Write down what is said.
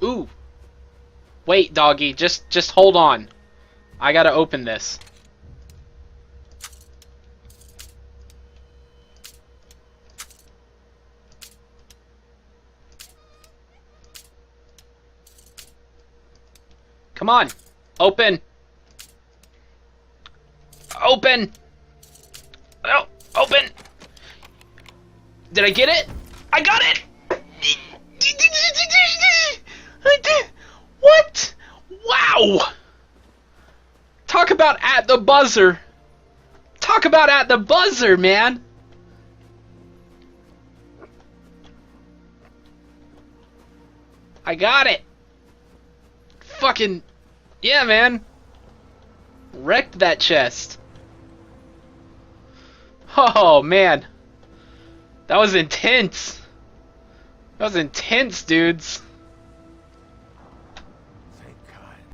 Ooh. Wait, doggy. Just hold on. I gotta open this. Come on. Open. Open. Oh, open. Did I get it? I got it. I did. What? Wow. Talk about at the buzzer. Talk about at the buzzer, man. I got it. Fucking, yeah, man. Wrecked that chest. Oh, man. That was intense. That was intense, dudes.